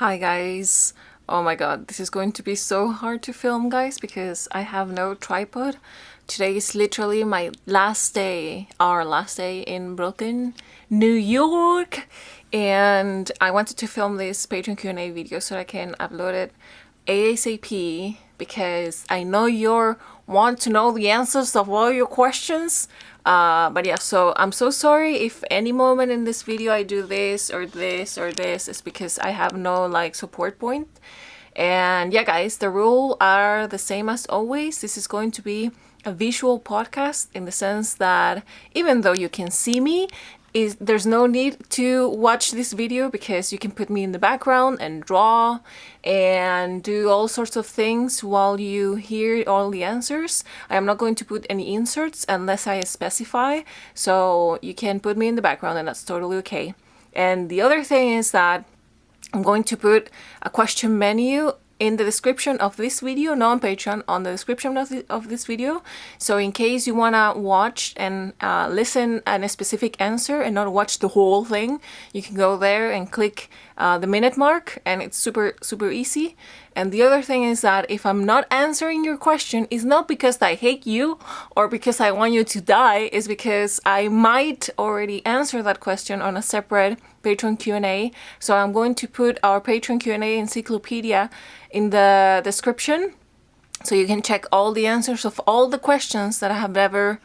Hi guys. Oh my god, this is going to be so hard to film, guys, because I have no tripod. Today is literally my last day, our last day in Brooklyn, New York, and I wanted to film this Patreon Q&A video so I can upload it ASAP because I know you want to know the answers of all your questions. But yeah, so I'm so sorry if any moment in this video I do this or this or this. It's because I have no like support point. And yeah, guys, the rules are the same as always. This is going to be a visual podcast in the sense that even though you can see me, there's no need to watch this video because you can put me in the background and draw and do all sorts of things while you hear all the answers. I am not going to put any inserts unless I specify, so you can put me in the background and that's totally okay. And the other thing is that I'm going to put a question menu in the description of this video, not on Patreon, on the description of this video. So in case you want to watch and listen at a specific answer and not watch the whole thing, you can go there and click the minute mark, and it's super easy. And the other thing is that if I'm not answering your question, it's not because I hate you or because I want you to die, it's because I might already answer that question on a separate Patreon Q&A. So I'm going to put our Patreon Q&A encyclopedia in the description so you can check all the answers of all the questions that I have ever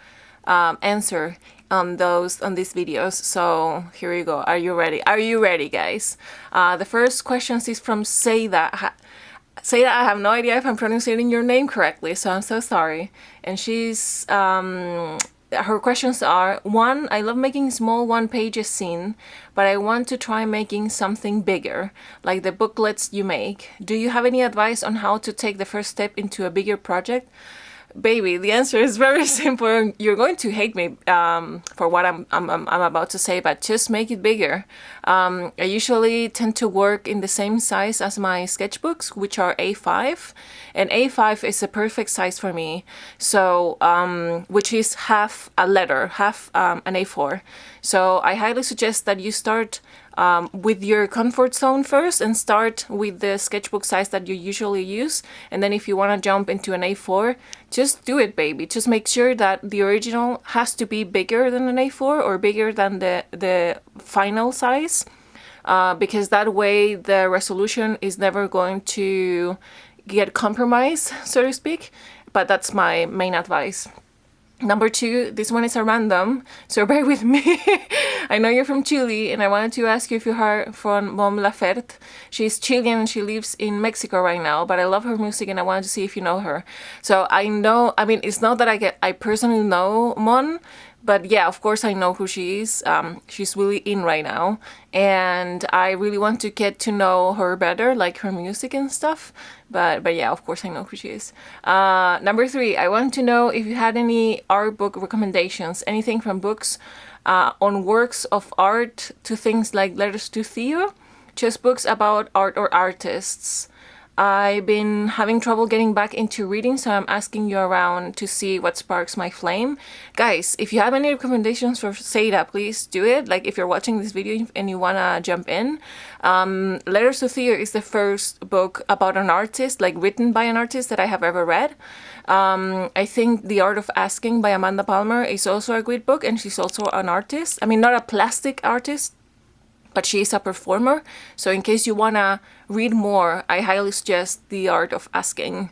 answered on these videos. So here you go. Are you ready? Are you ready, guys? The first question is from Seda. Seda, I have no idea if I'm pronouncing your name correctly, so I'm so sorry. And she's her questions are: 1, I love making small one-page scene, but I want to try making something bigger, like the booklets you make. Do you have any advice on how to take the first step into a bigger project? Baby, the answer is very simple. You're going to hate me for what I'm about to say, but just make it bigger. I usually tend to work in the same size as my sketchbooks, which are A5, and A5 is a perfect size for me. So, which is half a letter, half an A4. So I highly suggest that you start with your comfort zone first and start with the sketchbook size that you usually use. And then if you want to jump into an A4, just do it, baby. Just make sure that the original has to be bigger than an A4 or bigger than the final size, because that way the resolution is never going to get compromised, so to speak. But that's my main advice. Number 2, this one is a random, so bear with me. I know you're from Chile, and I wanted to ask you if you are from Mon Laferte. She's Chilean and she lives in Mexico right now, but I love her music and I wanted to see if you know her. So I know, I mean, it's not that I personally know Mon, but yeah, of course I know who she is. She's really in right now, and I really want to get to know her better, like her music and stuff. But yeah, of course I know who she is. Number 3, I want to know if you had any art book recommendations, anything from books on works of art to things like Letters to Theo, just books about art or artists. I've been having trouble getting back into reading, so I'm asking you around to see what sparks my flame. Guys, if you have any recommendations for Seda, please do it. Like if you're watching this video and you wanna jump in. Letters to Theo is the first book about an artist, like written by an artist, that I have ever read. I think The Art of Asking by Amanda Palmer is also a great book, and she's also an artist. I mean, not a plastic artist, but she is a performer. So in case you wanna read more, I highly suggest The Art of Asking.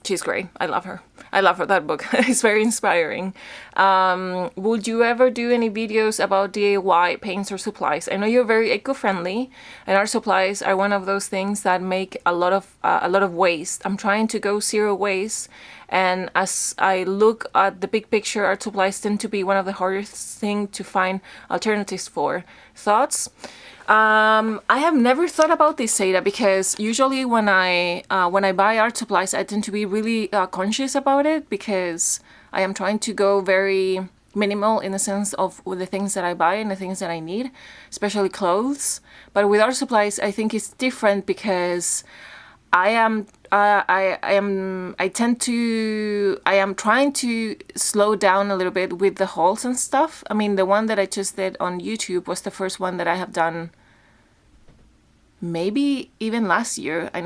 She's great. I love her. I love her, that book. It's very inspiring. Would you ever do any videos about DIY paints or supplies? I know you're very eco-friendly, and art supplies are one of those things that make a lot of waste. I'm trying to go zero waste, and as I look at the big picture, art supplies tend to be one of the hardest things to find alternatives for. Thoughts? I have never thought about this, Seda, because usually when I buy art supplies, I tend to be really conscious about it because I am trying to go very minimal in the sense of with the things that I buy and the things that I need, especially clothes. But with art supplies, I think it's different because I am trying to slow down a little bit with the hauls and stuff. I mean, the one that I just did on YouTube was the first one that I have done maybe even last year. I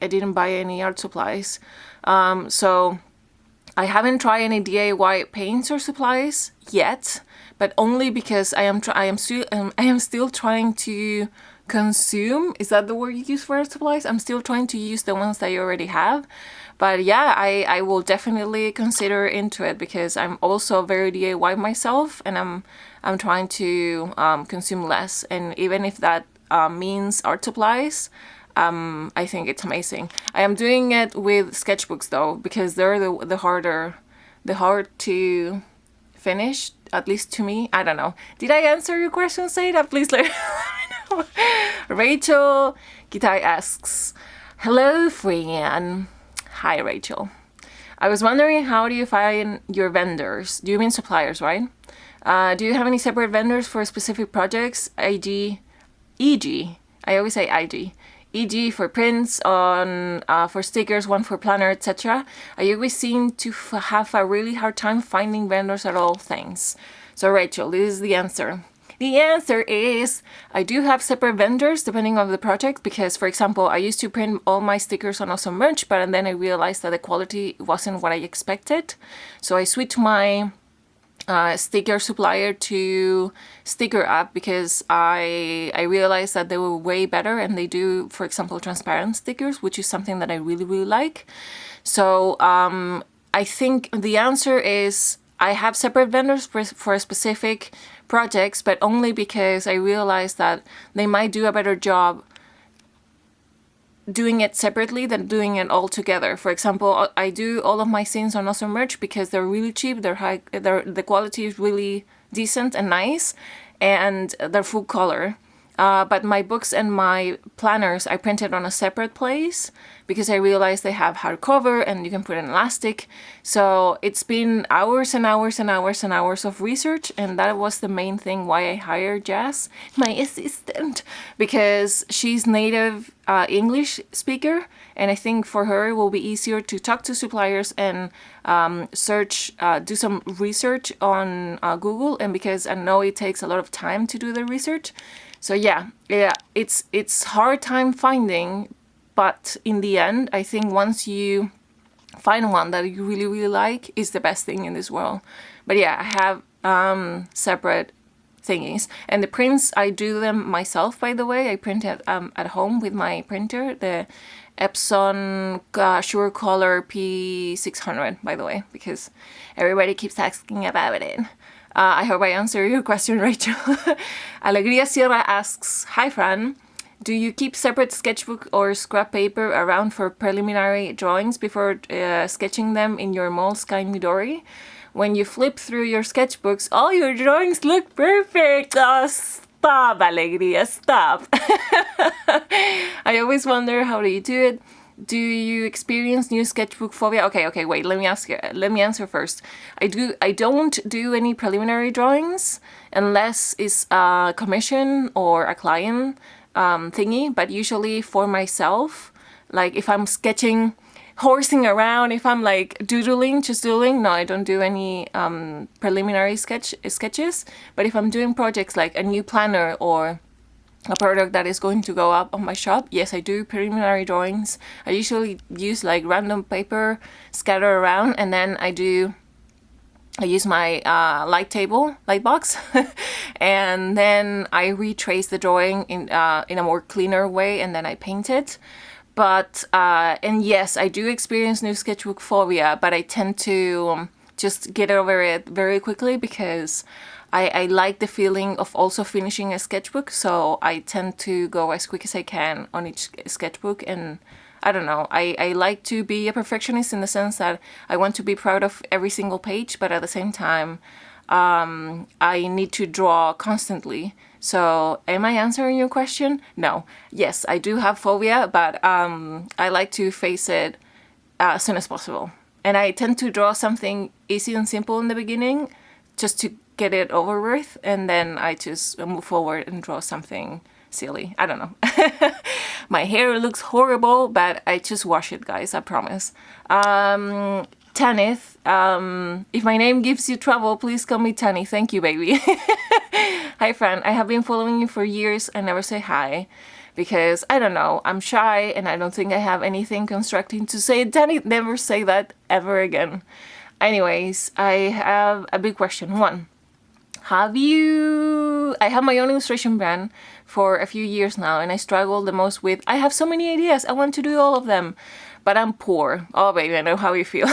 didn't buy any art supplies. So I haven't tried any DIY paints or supplies yet, but only because I am still trying to consume. Is that the word you use for art supplies? I'm still trying to use the ones that you already have. But yeah, I will definitely consider into it because I'm also very DIY myself, and I'm trying to consume less. And even if that means art supplies, I think it's amazing. I am doing it with sketchbooks though, because they're the hard to finish, at least to me. I don't know. Did I answer your question, Seda? Please let me know. Rachel Gitai asks, hello, friend. Hi, Rachel. I was wondering, how do you find your vendors? Do you mean suppliers, right? Do you have any separate vendors for specific projects? E.g. I always say IG. E.g. for prints, for stickers, one for planner, etc. I always seem to have a really hard time finding vendors at all. Thanks. So Rachel, this is the answer. The answer is I do have separate vendors depending on the project, because, for example, I used to print all my stickers on Awesome Merch, but then I realized that the quality wasn't what I expected. So I switched my sticker supplier to Sticker App, because I realized that they were way better, and they do, for example, transparent stickers, which is something that I really, really like. So I think the answer is I have separate vendors for specific projects, but only because I realized that they might do a better job doing it separately than doing it all together. For example, I do all of my zines on Awesome Merch because they're really cheap, the quality is really decent and nice, and they're full color. But my books and my planners I printed on a separate place because I realized they have hardcover and you can put an elastic. So it's been hours and hours and hours and hours of research, and that was the main thing why I hired Jazz, my assistant, because she's native English speaker, and I think for her it will be easier to talk to suppliers and do some research on Google, and because I know it takes a lot of time to do the research. So yeah, it's hard time finding, but in the end, I think once you find one that you really, really like, is the best thing in this world. But yeah, I have separate thingies. And the prints, I do them myself, by the way. I print it at home with my printer, the Epson Sure Color P600, by the way, because everybody keeps asking about it. I hope I answered your question, Rachel. Alegría Sierra asks, hi Fran, do you keep separate sketchbook or scrap paper around for preliminary drawings before sketching them in your moleskine midori? When you flip through your sketchbooks, all your drawings look perfect. Oh, stop, Alegría, stop. I always wonder, how do you do it? Do you experience new sketchbook phobia? Okay, wait, let me answer first. I don't do any preliminary drawings unless it's a commission or a client thingy, but usually for myself, like if I'm sketching, horsing around, if I'm like just doodling, no, I don't do any preliminary sketches. But if I'm doing projects like a new planner or a product that is going to go up on my shop, yes, I do preliminary drawings. I usually use like random paper scattered around, and then I use my light box and then I retrace the drawing in a more cleaner way, and then I paint it. But and yes, I do experience new sketchbook phobia, but I tend to just get over it very quickly because I like the feeling of also finishing a sketchbook, so I tend to go as quick as I can on each sketchbook. And I don't know, I like to be a perfectionist in the sense that I want to be proud of every single page, but at the same time, I need to draw constantly. So am I answering your question? No. Yes, I do have phobia, but I like to face it as soon as possible. And I tend to draw something easy and simple in the beginning just to get it over with, and then I just move forward and draw something silly. I don't know. My hair looks horrible, but I just wash it, guys, I promise. Tanith, if my name gives you trouble, please call me Tanny. Thank you, baby. Hi friend, I have been following you for years and never say hi because I don't know, I'm shy and I don't think I have anything constructive to say. Danny, never say that ever again. Anyways, I have a big question. One, I have my own illustration brand for a few years now and I struggle the most with, I have so many ideas, I want to do all of them, but I'm poor. Oh baby, I know how you feel.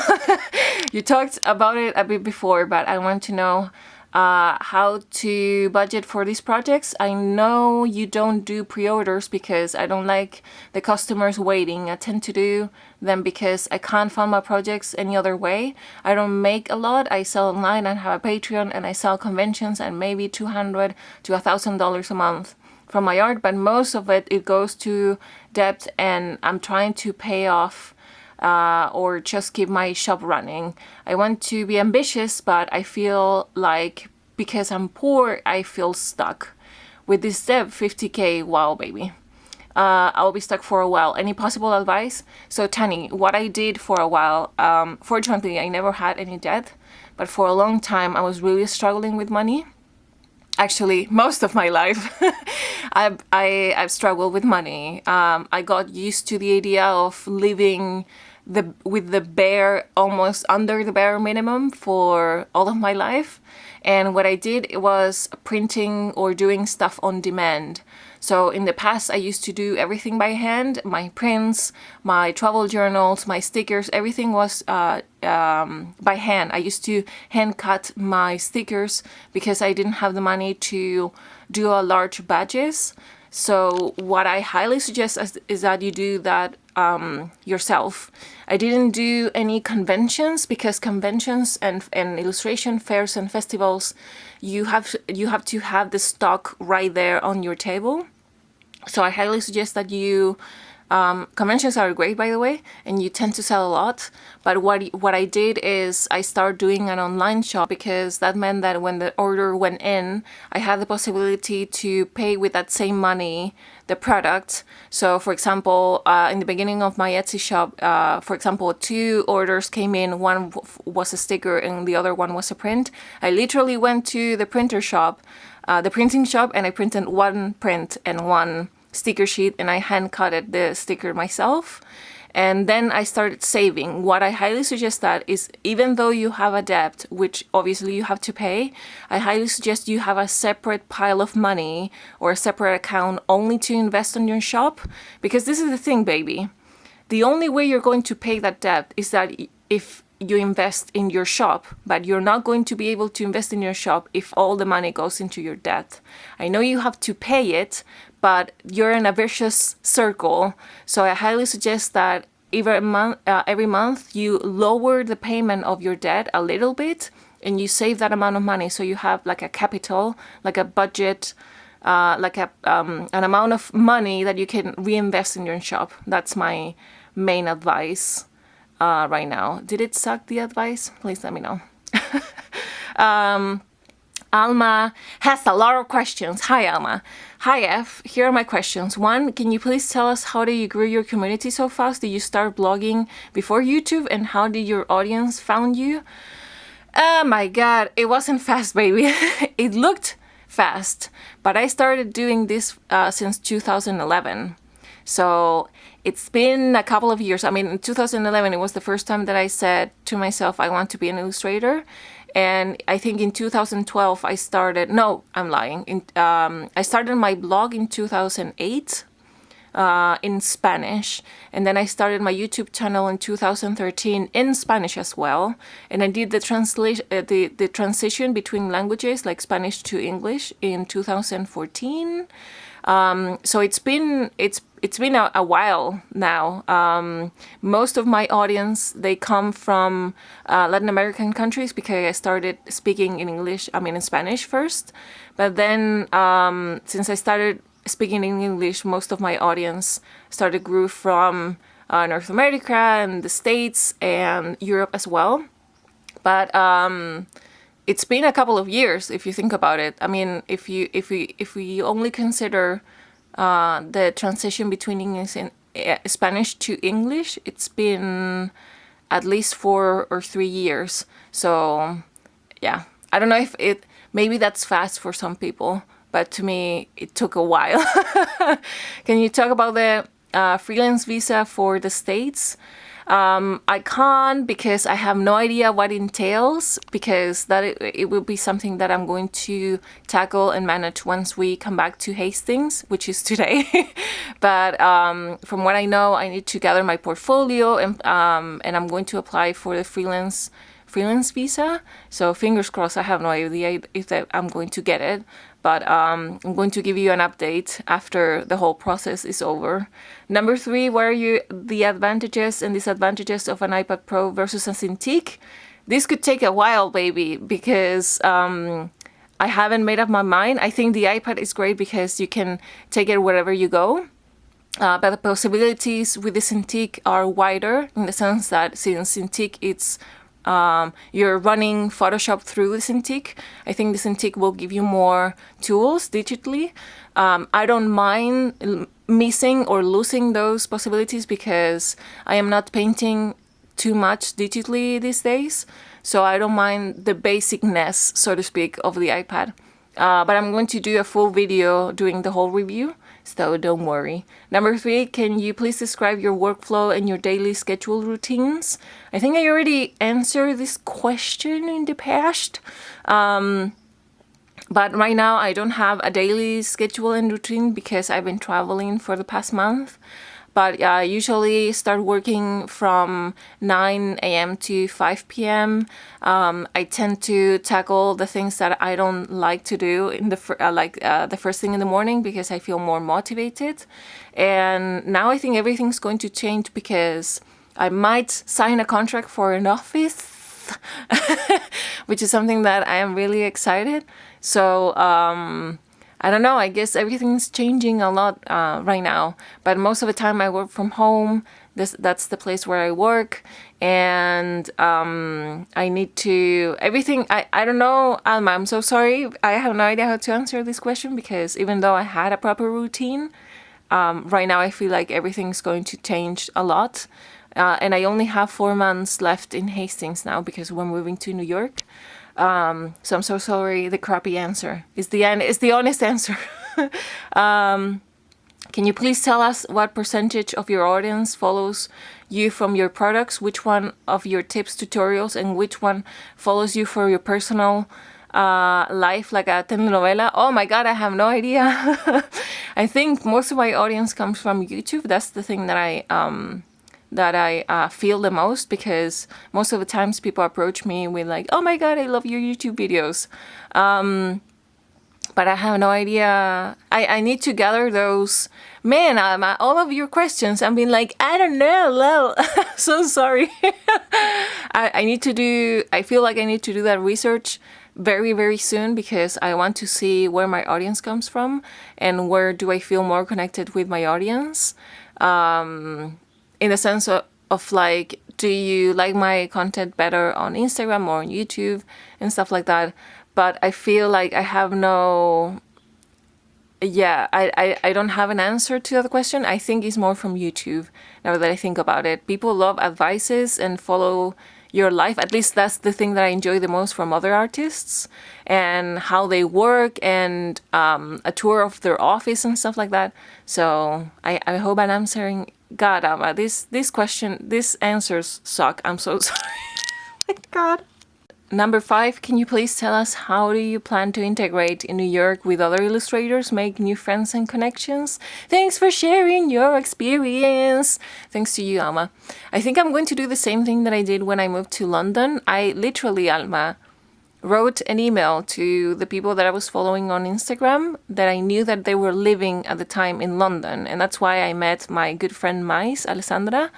You talked about it a bit before, but I want to know how to budget for these projects. I know you don't do pre-orders because I don't like the customers waiting. I tend to do them because I can't fund my projects any other way. I don't make a lot. I sell online and have a Patreon and I sell conventions and maybe $200 to $1,000 a month from my art, but most of it goes to debt and I'm trying to pay off or just keep my shop running. I want to be ambitious, but I feel like because I'm poor, I feel stuck. With this debt, 50K, wow, baby. I'll be stuck for a while. Any possible advice? So Tani, what I did for a while, fortunately, I never had any debt, but for a long time, I was really struggling with money. Actually, most of my life, I've struggled with money. I got used to the idea of living with the bare, almost under the bare minimum for all of my life. And what I did was printing or doing stuff on demand. So in the past, I used to do everything by hand. My prints, my travel journals, my stickers, everything was by hand. I used to hand cut my stickers because I didn't have the money to do a large batches. So what I highly suggest is that you do that yourself. I didn't do any conventions because conventions and illustration fairs and festivals, you have to have the stock right there on your table. So I highly suggest that you conventions are great, by the way, and you tend to sell a lot. But what I did is I started doing an online shop because that meant that when the order went in, I had the possibility to pay with that same money the product. So for example, in the beginning of my Etsy shop, for example, 2 orders came in. One was a sticker and the other one was a print. I literally went to the printer shop, the printing shop, and I printed 1 print and 1 sticker sheet and I hand cutted the sticker myself. And then I started saving. What I highly suggest that is, even though you have a debt, which obviously you have to pay, I highly suggest you have a separate pile of money or a separate account only to invest on your shop. Because this is the thing, baby. The only way you're going to pay that debt is that if you invest in your shop, but you're not going to be able to invest in your shop if all the money goes into your debt. I know you have to pay it, but you're in a vicious circle. So I highly suggest that every month you lower the payment of your debt a little bit and you save that amount of money. So you have like a capital, like a budget, like an amount of money that you can reinvest in your shop. That's my main advice right now. Did it suck, the advice? Please let me know. Alma has a lot of questions. Hi, Alma. Hi, F. Here are my questions. 1, can you please tell us how did you grow your community so fast? Did you start blogging before YouTube? And how did your audience found you? Oh my God, it wasn't fast, baby. It looked fast, but I started doing this since 2011. So it's been a couple of years. I mean, in 2011, it was the first time that I said to myself, I want to be an illustrator. And I think in 2012, I started, no, I'm lying. I started my blog in 2008 in Spanish. And then I started my YouTube channel in 2013 in Spanish as well. And I did the transition between languages, like Spanish to English, in 2014. So it's been a while now. Most of my audience, they come from Latin American countries because I started speaking in Spanish first. But then since I started speaking in English, most of my audience grew from North America and the States and Europe as well. But it's been a couple of years if you think about it. I mean, if we only consider the transition between English and Spanish to English, it's been at least 4 or 3 years. So yeah, I don't know if maybe that's fast for some people, but to me, it took a while. Can you talk about the freelance visa for the States? I can't because I have no idea what it entails, because it will be something that I'm going to tackle and manage once we come back to Hastings, which is today. But from what I know, I need to gather my portfolio, and I'm going to apply for the freelance visa. So fingers crossed. I have no idea if I'm going to get it, but I'm going to give you an update after the whole process is over. Number 3, what are the advantages and disadvantages of an iPad Pro versus a cintiq? This could take a while, baby, because I haven't made up my mind. I think the iPad is great because you can take it wherever you go. But the possibilities with the cintiq are wider, in the sense that since cintiq, it's you're running Photoshop through the cintiq. I think the cintiq will give you more tools digitally. I don't mind missing or losing those possibilities because I am not painting too much digitally these days. So I don't mind the basicness, so to speak, of the iPad. But I'm going to do a full video doing the whole review, so don't worry. Number 3, can you please describe your workflow and your daily schedule routines? I think I already answered this question in the past. But right now I don't have a daily schedule and routine because I've been traveling for the past month. But I usually start working from 9 a.m. to 5 p.m. I tend to tackle the things that I don't like to do in the first thing in the morning because I feel more motivated. And now I think everything's going to change because I might sign a contract for an office, which is something that I am really excited. So I don't know, I guess everything's changing a lot right now. But most of the time I work from home. That's the place where I work. And I need to... I don't know, Alma, I'm so sorry. I have no idea how to answer this question because even though I had a proper routine, right now I feel like everything's going to change a lot. And I only have 4 months left in Hastings now because we're moving to New York. So I'm so sorry, the crappy answer is the honest answer. Can you please tell us what percentage of your audience follows you from your products, which one of your tips, tutorials, and which one follows you for your personal life, like a telenovela? Oh my god, I have no idea. I think most of my audience comes from YouTube. That's the thing that I feel the most, because most of the times people approach me with like, oh my god, I love your YouTube videos. But I have no idea. I need to gather those. Man, all of your questions, I'm being like, I don't know, lol. So sorry. I feel like I need to do that research very, very soon because I want to see where my audience comes from and where do I feel more connected with my audience. In the sense of like, do you like my content better on Instagram or on YouTube and stuff like that? But I feel like I have no... Yeah, I don't have an answer to that question. I think it's more from YouTube, now that I think about it. People love advices and follow your life. At least that's the thing that I enjoy the most from other artists, and how they work, and a tour of their office and stuff like that. So I hope I'm answering... God, Alma, these answers suck. I'm so sorry. Oh my god. Number 5, can you please tell us how do you plan to integrate in New York with other illustrators, make new friends and connections? Thanks for sharing your experience. Thanks to you, Alma. I think I'm going to do the same thing that I did when I moved to London. I literally, Alma, wrote an email to the people that I was following on Instagram that I knew that they were living at the time in London. And that's why I met my good friend Mais, Alessandra,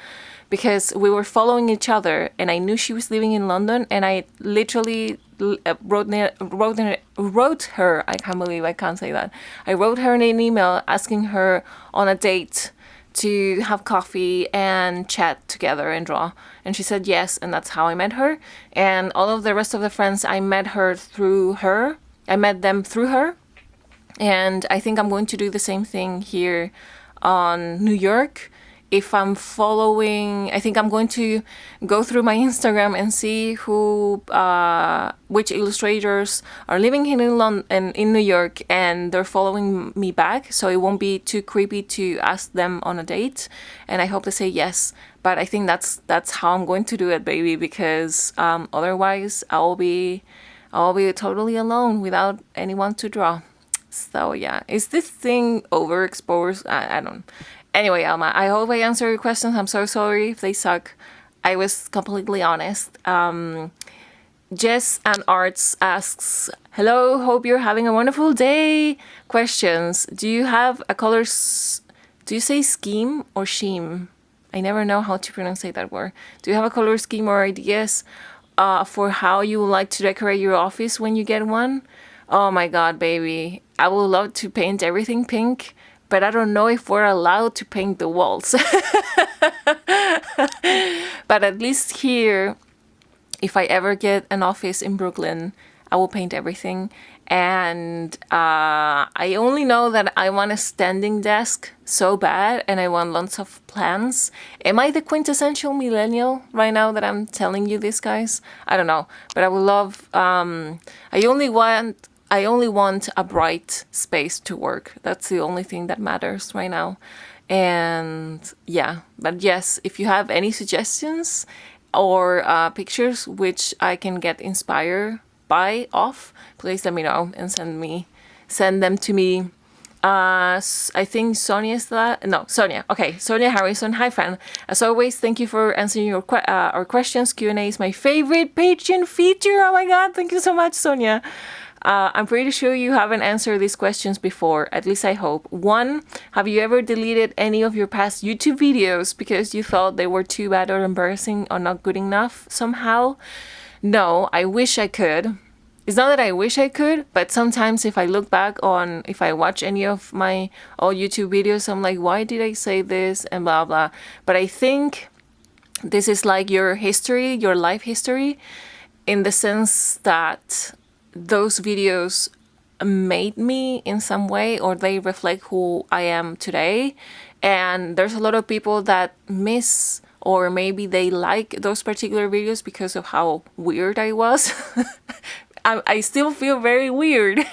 because we were following each other and I knew she was living in London, and I literally wrote her, I can't believe I can't say that. I wrote her an email asking her on a date to have coffee and chat together and draw. And she said yes, and that's how I met her. And all of the rest of the friends, I met them through her. And I think I'm going to do the same thing here on New York. if I'm following, I think I'm going to go through my Instagram and see which illustrators are living in London and in New York, and they're following me back, so it won't be too creepy to ask them on a date. And I hope they say yes. But I think that's how I'm going to do it, baby, because otherwise I'll be totally alone without anyone to draw. So yeah, is this thing overexposed? I don't. Anyway, Alma, I hope I answered your questions. I'm so sorry if they suck. I was completely honest. Jess and Arts asks, hello, hope you're having a wonderful day. Questions. Do you have a color... Do you say scheme or scheme? I never know how to pronounce that word. Do you have a color scheme or ideas for how you would like to decorate your office when you get one? Oh my god, baby. I would love to paint everything pink, but I don't know if we're allowed to paint the walls. But at least here, if I ever get an office in Brooklyn, I will paint everything. And I only know that I want a standing desk so bad, and I want lots of plants. Am I the quintessential millennial right now that I'm telling you this, guys? I don't know, but I would love. I only want a bright space to work. That's the only thing that matters right now. And yeah, but yes, if you have any suggestions or pictures which I can get inspired by please let me know and send them to me. I think Sonia. Okay, Sonia Harrison. Hi, friend. As always, thank you for answering our questions. Q&A is my favorite Patreon feature. Oh my god, thank you so much, Sonia. I'm pretty sure you haven't answered these questions before, at least I hope. 1, have you ever deleted any of your past YouTube videos because you thought they were too bad or embarrassing or not good enough somehow? No, I wish I could. It's not that I wish I could, but sometimes if I look back if I watch any of my old YouTube videos, I'm like, why did I say this and blah, blah. But I think this is like your history, your life history, in the sense that those videos made me in some way, or they reflect who I am today. And there's a lot of people that miss, or maybe they like those particular videos because of how weird I was. I still feel very weird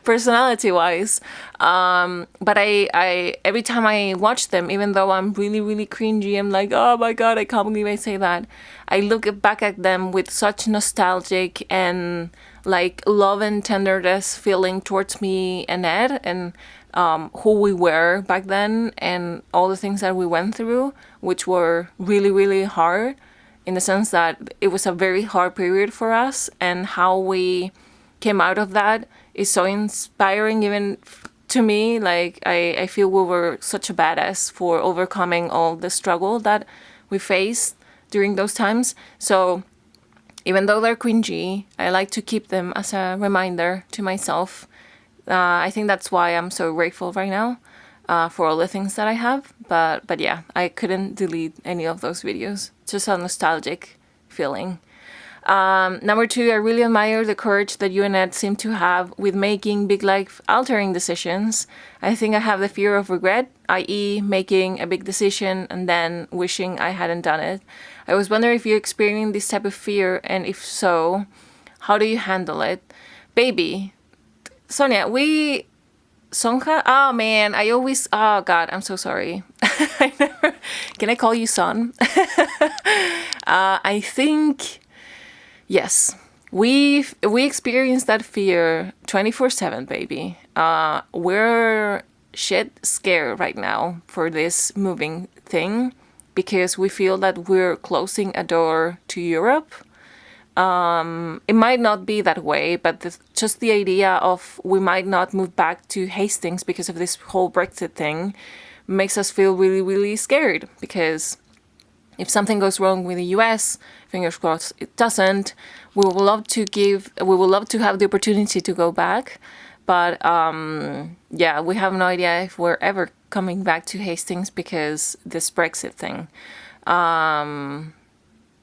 personality wise, but I every time I watch them, even though I'm really, really cringy, I'm like, oh my god, I can't believe I say that. I look back at them with such nostalgic and like love and tenderness feeling towards me and Ed, and who we were back then, and all the things that we went through, which were really, really hard, in the sense that it was a very hard period for us, and how we came out of that is so inspiring even to me. Like, I feel we were such a badass for overcoming all the struggle that we faced during those times. So even though they're cringy, I like to keep them as a reminder to myself. I think that's why I'm so grateful right now for all the things that I have. But yeah, I couldn't delete any of those videos. Just a nostalgic feeling. Number 2, I really admire the courage that you and Ed seem to have with making big life-altering decisions. I think I have the fear of regret, i.e. making a big decision and then wishing I hadn't done it. I was wondering if you're experiencing this type of fear, and if so, how do you handle it? Baby, Sonia, Sonja? Oh man, oh god, I'm so sorry. Can I call you son? I think, yes, we experience that fear 24/7, baby. We're shit scared right now for this moving thing, because we feel that we're closing a door to Europe. It might not be that way, but just the idea of we might not move back to Hastings because of this whole Brexit thing makes us feel really, really scared. Because if something goes wrong with the US, fingers crossed it doesn't, we would love to have the opportunity to go back. But yeah, we have no idea if we're ever coming back to Hastings because this Brexit thing.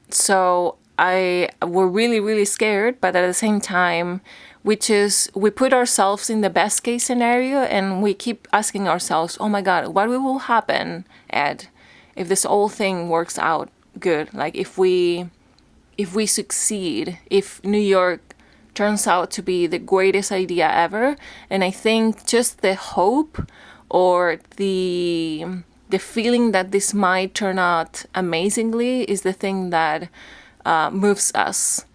So we're really, really scared, but at the same time, we put ourselves in the best case scenario, and we keep asking ourselves, oh my God, what will happen, Ed, if this whole thing works out good? Like if we succeed, if New York turns out to be the greatest idea ever. And I think just the hope or the feeling that this might turn out amazingly is the thing that moves us.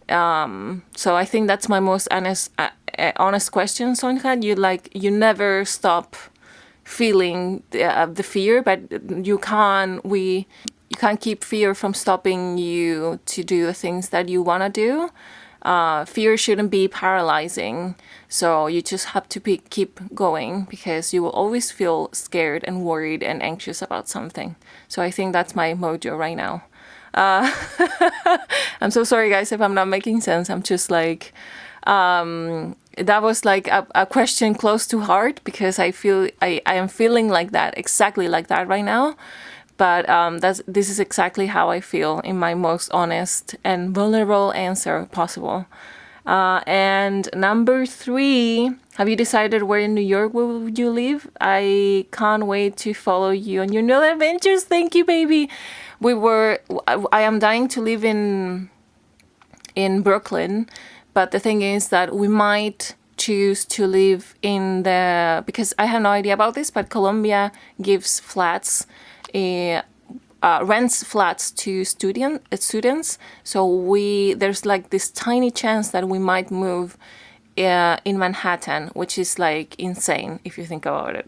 So I think that's my most honest question, Sonja. You never stop feeling the fear, but you can't keep fear from stopping you to do the things that you want to do. Fear shouldn't be paralyzing, so you just have to keep going, because you will always feel scared and worried and anxious about something. So I think that's my mojo right now. I'm so sorry, guys, if I'm not making sense. I'm just like, that was like a question close to heart, because I feel I am feeling like that, exactly like that right now. But this is exactly how I feel in my most honest and vulnerable answer possible. And number 3, have you decided where in New York will you live? I can't wait to follow you on your new adventures. Thank you, baby. I am dying to live in Brooklyn, but the thing is that we might choose to live because I have no idea about this, but Colombia gives flats, rents flats to students. So there's like this tiny chance that we might move in Manhattan, which is like insane if you think about it.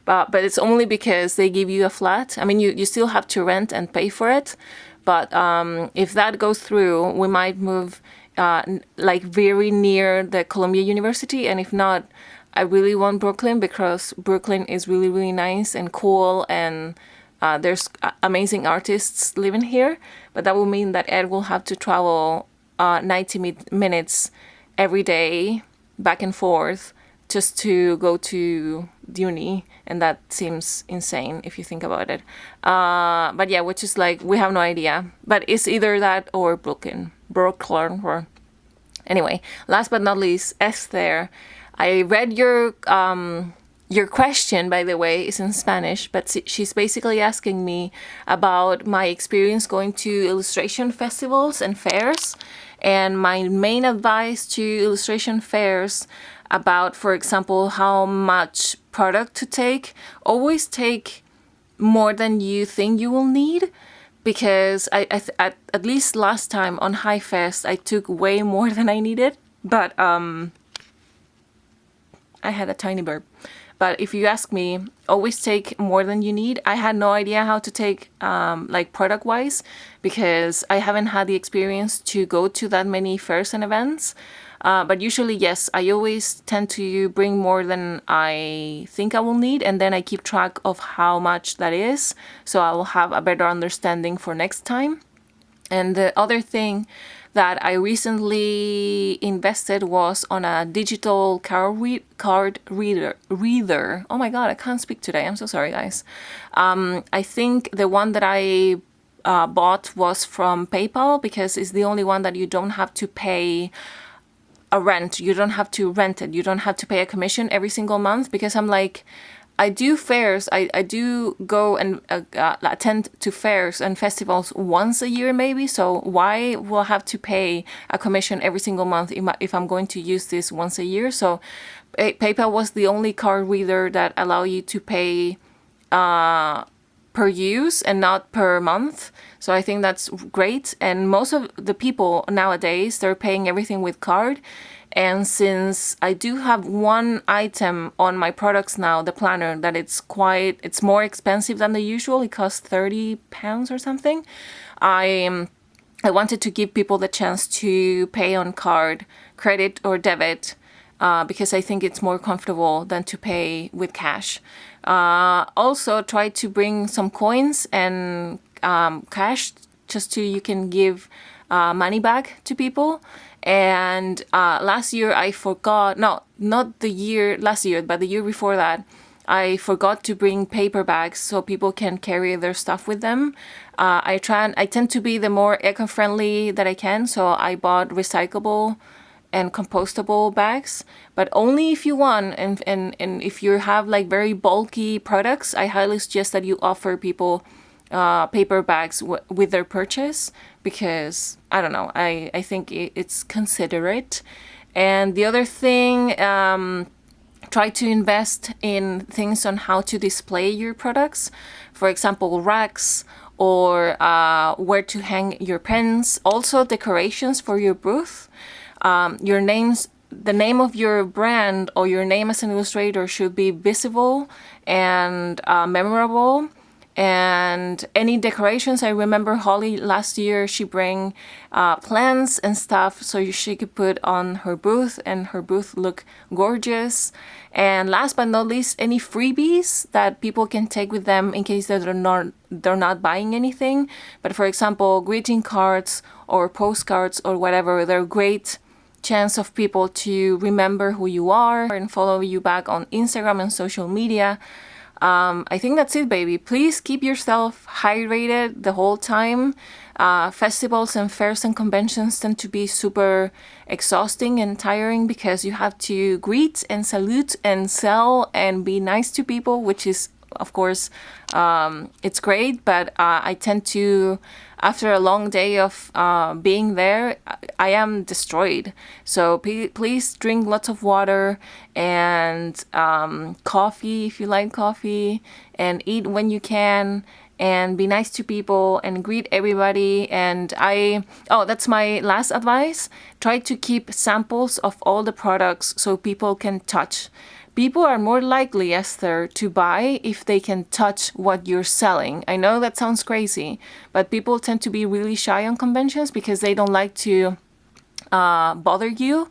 but it's only because they give you a flat. I mean, you still have to rent and pay for it. But if that goes through, we might move like very near the Columbia University. And if not, I really want Brooklyn, because Brooklyn is really, really nice and cool, and there's amazing artists living here. But that will mean that Ed will have to travel 90 minutes every day back and forth just to go to uni, and that seems insane if you think about it. But yeah, which is like, we have no idea. But it's either that or Brooklyn. Or anyway, last but not least, Esther. I read your question, by the way, is in Spanish, but she's basically asking me about my experience going to illustration festivals and fairs, and my main advice to illustration fairs about, for example, how much product to take. Always take more than you think you will need, because at least last time on High Fest, I took way more than I needed, but I had a tiny burp. But if you ask me, always take more than you need. I had no idea how to take, like product-wise, because I haven't had the experience to go to that many fairs and events. But usually, yes, I always tend to bring more than I think I will need, and then I keep track of how much that is, so I will have a better understanding for next time. And the other thing that I recently invested was on a digital card reader. Oh my God, I can't speak today. I'm so sorry, guys. I think the one that I bought was from PayPal, because it's the only one that you don't have to pay a rent. You don't have to rent it. You don't have to pay a commission every single month, because I'm like, I do fairs. I do go and attend to fairs and festivals once a year maybe. So why will I have to pay a commission every single month if I'm going to use this once a year? So PayPal was the only card reader that allow you to pay per use and not per month. So I think that's great. And most of the people nowadays, they're paying everything with card. And since I do have one item on my products now, the planner, that it's more expensive than the usual. It costs £30 or something. I wanted to give people the chance to pay on card, credit or debit, because I think it's more comfortable than to pay with cash. Also try to bring some coins and cash, just so you can give money back to people. And last year I forgot, not the year last year, but the year before that, I forgot to bring paper bags so people can carry their stuff with them. I tend to be the more eco-friendly that I can, so I bought recyclable and compostable bags, but only if you want. And if you have like very bulky products, I highly suggest that you offer people paper bags with their purchase, because I don't know, I think it's considerate. And the other thing, try to invest in things on how to display your products. For example, racks, or where to hang your pens. Also decorations for your booth. The name of your brand or your name as an illustrator should be visible and memorable. And any decorations, I remember Holly last year, she bring plants and stuff so she could put on her booth, and her booth look gorgeous. And last but not least, any freebies that people can take with them in case they're not buying anything. But for example, greeting cards or postcards or whatever, they're great chance of people to remember who you are and follow you back on Instagram and social media. I think that's it, baby. Please keep yourself hydrated the whole time. Festivals and fairs and conventions tend to be super exhausting and tiring because you have to greet and salute and sell and be nice to people, which is, of course, it's great, but I tend to, after a long day of being there, I am destroyed. So please drink lots of water and coffee if you like coffee, and eat when you can, and be nice to people and greet everybody. And that's my last advice. Try to keep samples of all the products so people can touch. People are more likely, Esther, to buy if they can touch what you're selling. I know that sounds crazy, but people tend to be really shy on conventions because they don't like to bother you.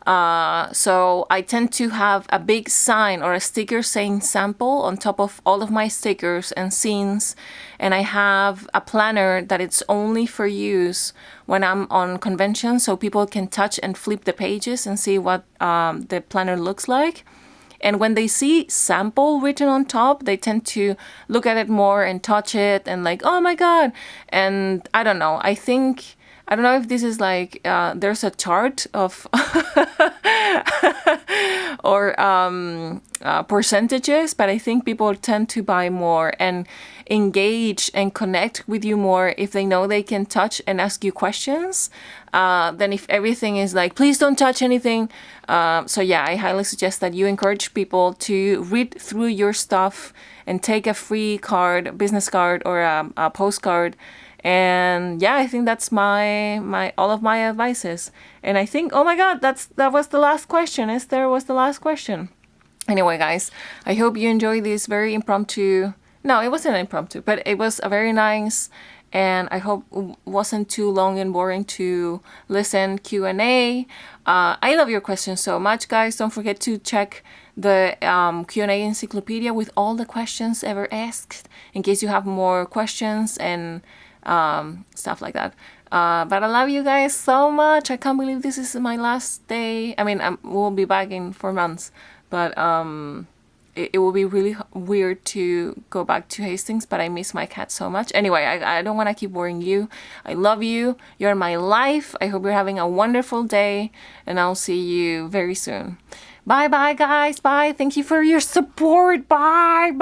So I tend to have a big sign or a sticker saying sample on top of all of my stickers and scenes. And I have a planner that it's only for use when I'm on convention, so people can touch and flip the pages and see what the planner looks like. And when they see sample written on top, they tend to look at it more and touch it and like, oh my God. And I don't know. I don't know if this is like, there's a chart of or percentages, but I think people tend to buy more and engage and connect with you more if they know they can touch and ask you questions, than if everything is like, please don't touch anything. So yeah, I highly suggest that you encourage people to read through your stuff and take a free card, business card, or a postcard. And yeah, I think that's my all of my advices. And I think, oh my God, that was the last question. Esther was the last question. Anyway, guys, I hope you enjoyed this very impromptu. No, it wasn't impromptu, but it was a very nice, and I hope it wasn't too long and boring to listen Q&A. I love your questions so much, guys. Don't forget to check the Q&A encyclopedia with all the questions ever asked in case you have more questions and stuff like that. But I love you guys so much. I can't believe this is my last day. I mean, we'll be back in 4 months, but it will be really weird to go back to Hastings, but I miss my cat so much. Anyway, I don't want to keep worrying you. I love you. You're my life. I hope you're having a wonderful day, and I'll see you very soon. Bye, guys. Bye. Thank you for your support. Bye.